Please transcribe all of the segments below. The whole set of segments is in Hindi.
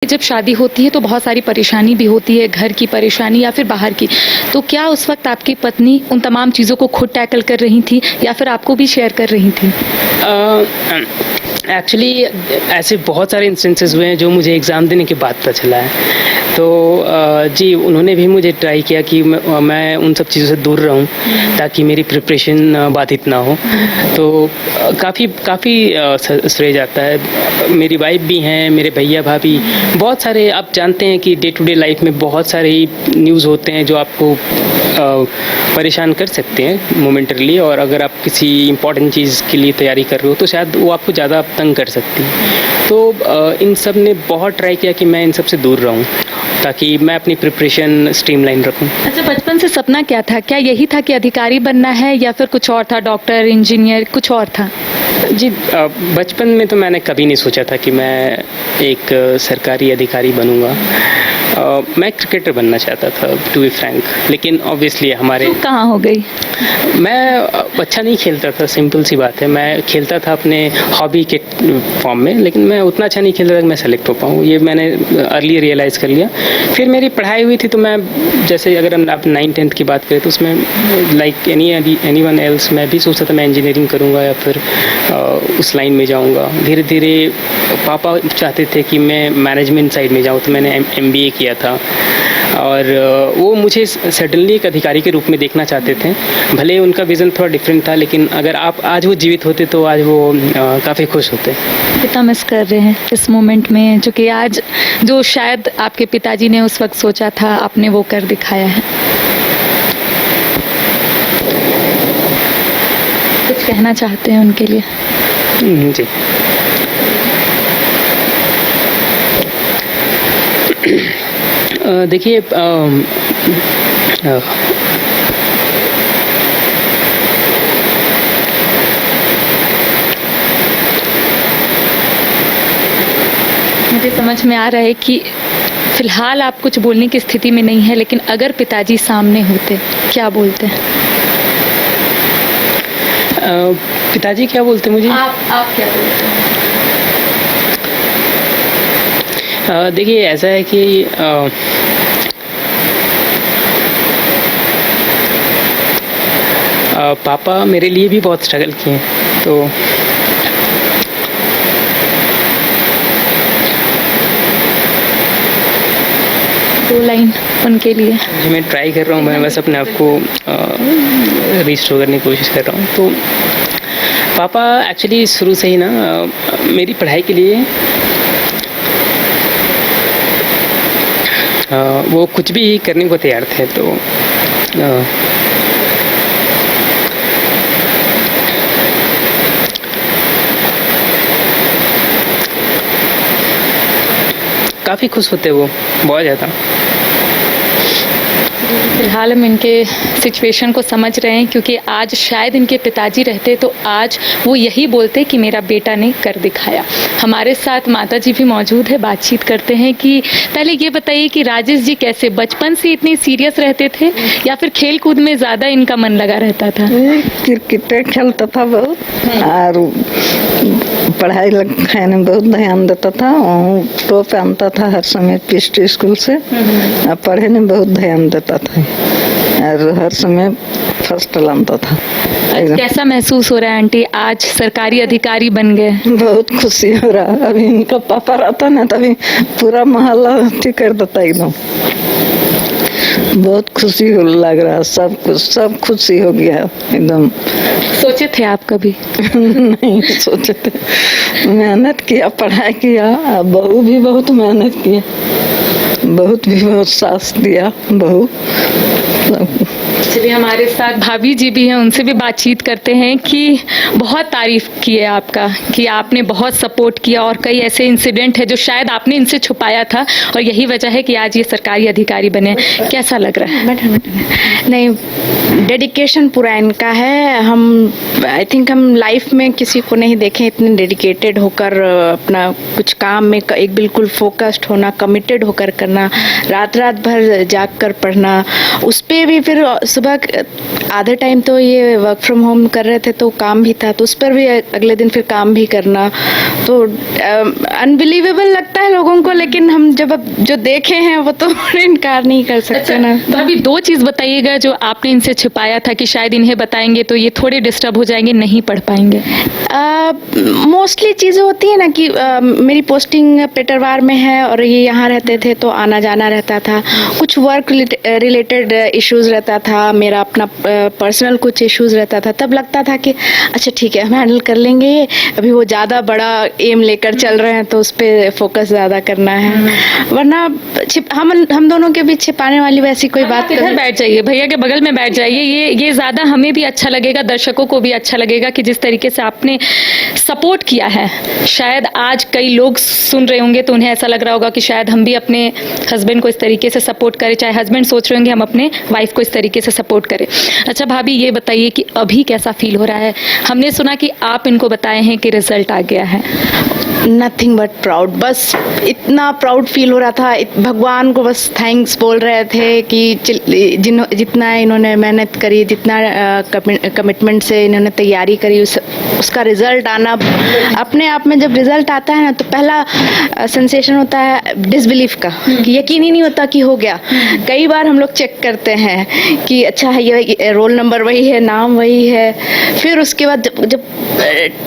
जब शादी होती है तो बहुत सारी परेशानी भी होती है, घर की परेशानी या फिर बाहर की। तो क्या उस वक्त आपकी पत्नी उन तमाम चीज़ों को खुद टैकल कर रही थी या फिर आपको भी शेयर कर रही थी? एक्चुअली ऐसे बहुत सारे इंस्टेंसेस हुए हैं जो मुझे एग्ज़ाम देने के बाद पता चला है। तो जी, उन्होंने भी मुझे ट्राई किया कि मैं उन सब चीज़ों से दूर रहूं ताकि मेरी प्रिपरेशन बाधित ना हो। तो काफ़ी श्रेय जाता है। मेरी वाइफ भी हैं, मेरे भैया भाभी, बहुत सारे। आप जानते हैं कि डे टू डे लाइफ में बहुत सारे न्यूज़ होते हैं जो आपको परेशान कर सकते हैं मोमेंटरली, और अगर आप किसी इंपॉर्टेंट चीज़ के लिए तैयारी कर रहे हो तो शायद वो आपको ज़्यादा तंग कर सकती है। तो इन सब ने बहुत ट्राई किया कि मैं इन सब से दूर रहूं ताकि मैं अपनी प्रिपरेशन स्ट्रीमलाइन रखूं। अच्छा, बचपन से सपना क्या था? क्या यही था कि अधिकारी बनना है या फिर कुछ और था, डॉक्टर, इंजीनियर, कुछ और था? जी, बचपन में तो मैंने कभी नहीं सोचा था कि मैं एक सरकारी अधिकारी बनूंगा। मैं क्रिकेटर बनना चाहता था, टू बी फ्रैंक, लेकिन ऑब्वियसली हमारे कहाँ हो गई? मैं अच्छा नहीं खेलता था, सिंपल सी बात है। मैं खेलता था अपने हॉबी के फॉर्म में, लेकिन मैं उतना अच्छा नहीं खेलता था कि मैं सेलेक्ट हो पाऊँ। ये मैंने अर्ली रियलाइज़ कर लिया। फिर मेरी पढ़ाई हुई थी तो मैं, जैसे अगर हम आप 9th-10th की बात करें तो उसमें लाइक एनी वन एल्स मैं भी सोचता था मैं इंजीनियरिंग करूँगा या फिर उस लाइन में जाऊँगा। धीरे धीरे पापा चाहते थे कि मैं मैनेजमेंट साइड में जाऊँ, तो मैंने MBA किया था। और वो मुझे सडनली एक अधिकारी के रूप में देखना चाहते थे। भले उनका विज़न थोड़ा डिफरेंट था, लेकिन अगर आप आज वो जीवित होते तो आज वो काफ़ी खुश होते। कितना मिस कर रहे हैं इस मोमेंट में, जो कि आज जो शायद आपके पिताजी ने उस वक्त सोचा था आपने वो कर दिखाया है? कुछ कहना चाहते हैं उनके लिए? जी, देखिए, मुझे समझ में आ रहा है कि फिलहाल आप कुछ बोलने की स्थिति में नहीं है, लेकिन अगर पिताजी सामने होते क्या बोलते हैं? पिताजी क्या बोलते मुझे? आप क्या बोलते हैं? देखिए, ऐसा है कि पापा मेरे लिए भी बहुत स्ट्रगल किए हैं। तो दो लाइन उनके लिए। मैं ट्राई कर रहा हूँ, मैं बस अपने आप को रिस्टोर करने की कोशिश कर रहा हूँ। तो पापा एक्चुअली शुरू से ही ना मेरी पढ़ाई के लिए वो कुछ भी करने को तैयार थे। तो काफ़ी खुश होते वो, बहुत ज़्यादा। फिलहाल हम इनके सिचुएशन को समझ रहे हैं, क्योंकि आज शायद इनके पिताजी रहते तो आज वो यही बोलते कि मेरा बेटा ने कर दिखाया। हमारे साथ माता जी भी मौजूद है, बातचीत करते हैं कि पहले ये बताइए कि राजेश जी कैसे बचपन से इतने सीरियस रहते थे या फिर खेल कूद में ज़्यादा इनका मन लगा रहता था? क्रिकेट खेलता था बहुत, और पढ़ाई लिखाई में बहुत ध्यान देता था। टॉप पहनता था हर समय पीएसटी स्कूल से, और पढ़े में बहुत ध्यान देता था और हर समय फर्स्ट लाता था। कैसा महसूस हो रहा है आंटी, आज सरकारी अधिकारी बन गए? बहुत खुशी हो रहा है। अभी इनका पापा रहता ना तभी पूरा मोहल्ला ठीक कर देता एकदम। बहुत खुशी लग रहा है, सब खुशी हो गया एकदम। सोचे थे आप कभी? नहीं सोचे थे। मेहनत किया, पढ़ाई किया, बहू भी बहुत मेहनत किया, बहुत साथ दिया बहू। चलिए, हमारे साथ भाभी जी भी हैं, उनसे भी बातचीत करते हैं कि बहुत तारीफ की है आपका कि आपने बहुत सपोर्ट किया और कई ऐसे इंसिडेंट है जो शायद आपने इनसे छुपाया था और यही वजह है कि आज ये सरकारी अधिकारी बने। कैसा लग रहा है? नहीं, डेडिकेशन पूरा इनका है। हम आई थिंक हम लाइफ में किसी को नहीं देखें इतने डेडिकेटेड होकर अपना कुछ काम में एक बिल्कुल फोकस्ड होना, कमिटेड होकर करना, रात भर जाग कर पढ़ना, उस पर भी फिर सुबह आधे टाइम तो ये वर्क फ्रॉम होम कर रहे थे तो काम भी था, तो उस पर भी अगले दिन फिर काम भी करना, तो अनबिलीवेबल लगता है लोगों को, लेकिन हम जब अब जो देखे हैं वो तो इनकार नहीं कर सकते ना। भाभी 2 चीज़ बताइएगा जो आपने इनसे छिपाया था कि शायद इन्हें बताएंगे तो ये थोड़े डिस्टर्ब हो जाएंगे, नहीं पढ़ पाएंगे। मोस्टली चीज़ें होती है ना कि मेरी पोस्टिंग पेटरवार में है और ये यहाँ रहते थे तो आना जाना रहता था, कुछ वर्क रिलेटेड इश्यूज़ रहता था, मेरा अपना पर्सनल कुछ इश्यूज़ रहता था, तब लगता था कि अच्छा ठीक है हम हैंडल कर लेंगे ये, अभी वो ज़्यादा बड़ा एम लेकर चल रहे हैं तो उस पर फोकस ज़्यादा करना है, वरना हम दोनों के बीच छिपाने वाली वैसी कोई बात इधर बैठ जाइए, भैया के बगल में बैठ जाइए, ये ज़्यादा हमें भी अच्छा लगेगा, दर्शकों को भी अच्छा लगेगा कि जिस तरीके से आपने सपोर्ट किया है। शायद आज कई लोग सुन रहे होंगे तो उन्हें ऐसा लग रहा होगा कि शायद हम भी अपने हस्बैंड को इस तरीके से सपोर्ट करें, चाहे हस्बैंड सोच रहे होंगे हम अपने वाइफ को इस तरीके से सपोर्ट करें। अच्छा भाभी ये बताइए कि अभी कैसा फील हो रहा है? हमने सुना कि आप इनको बताए हैं कि रिजल्ट आ गया है। नथिंग बट प्राउड, बस इतना प्राउड फील हो रहा था, भगवान को बस थैंक्स बोल रहे थे कि जितना इन्होंने मेहनत करी, जितना कमिटमेंट से इन्होंने तैयारी करी, उसका रिज़ल्ट आना, अपने आप में जब रिज़ल्ट आता है ना तो पहला सेंसेशन होता है डिसबिलीफ का, कि यकीन ही नहीं होता कि हो गया। कई बार हम लोग चेक करते हैं कि अच्छा है ये रोल नंबर वही है, नाम वही है, फिर उसके बाद जब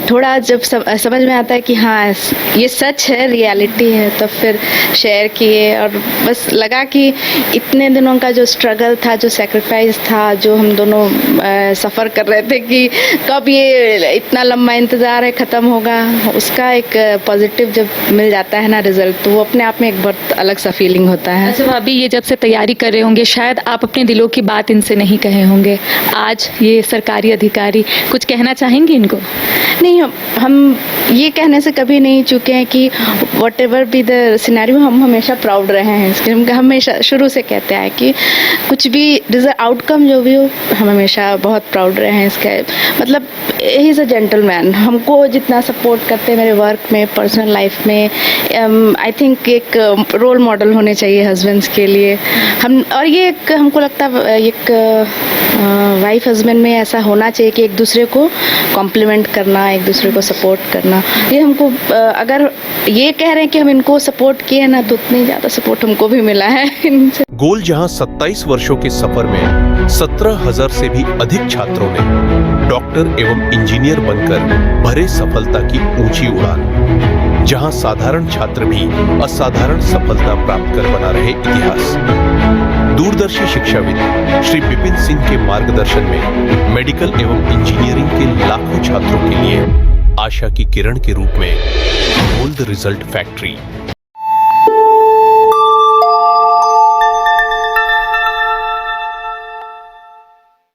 थोड़ा समझ में आता है कि हाँ ये सच है, रियलिटी है, तब फिर शेयर किए और बस लगा कि इतने दिनों का जो स्ट्रगल था, जो सेक्रीफाइस था, जो हम दोनों सफ़र कर रहे थे कि कब ये इतना लंबा इंतज़ार है ख़त्म होगा, उसका एक पॉजिटिव जब मिल जाता है ना रिज़ल्ट, तो वो अपने आप में एक बहुत अलग सा फीलिंग होता है। अच्छा भाभी ये जब से तैयारी कर रहे होंगे शायद आप अपने दिलों की बात इनसे नहीं कहे होंगे, आज ये सरकारी अधिकारी कुछ कहना चाहेंगे इनको? नहीं, हम ये कहने से कभी नहीं चुके हैं कि what ever be the scenario, हम हमेशा प्राउड रहे हैं इसके, हम हमेशा शुरू से कहते हैं कि कुछ भी रिजल्ट आउटकम जो भी हो हम हमेशा बहुत प्राउड रहे हैं इसके। मतलब ही इज़ अ जेंटलमैन, हमको जितना सपोर्ट करते हैं मेरे वर्क में, पर्सनल लाइफ में, आई थिंक एक रोल मॉडल होने चाहिए हस्बैंड्स के लिए हम, और ये एक हमको लगता है एक वाइफ हस्बैंड में ऐसा होना चाहिए कि एक दूसरे को कॉम्प्लीमेंट करना, एक दूसरे को सपोर्ट करना। ये हमको अगर ये कह रहे हैं कि हम इनको सपोर्ट किए ना तो उतनी ज़्यादा सपोर्ट हमको भी मिला है इनसे। गोल जहां 27 वर्षों के सफर में 17,000 से भी अधिक छात्रों ने डॉक्टर एवं इंजीनियर बनकर भरे सफलता की ऊंची उड़ान, जहां साधारण छात्र भी असाधारण सफलता प्राप्त कर बना रहे इतिहास। दूरदर्शी शिक्षाविद श्री विपिन सिंह के मार्गदर्शन में मेडिकल एवं इंजीनियरिंग के लाखों छात्रों के लिए आशा की किरण के रूप में गोल्ड रिजल्ट फैक्ट्री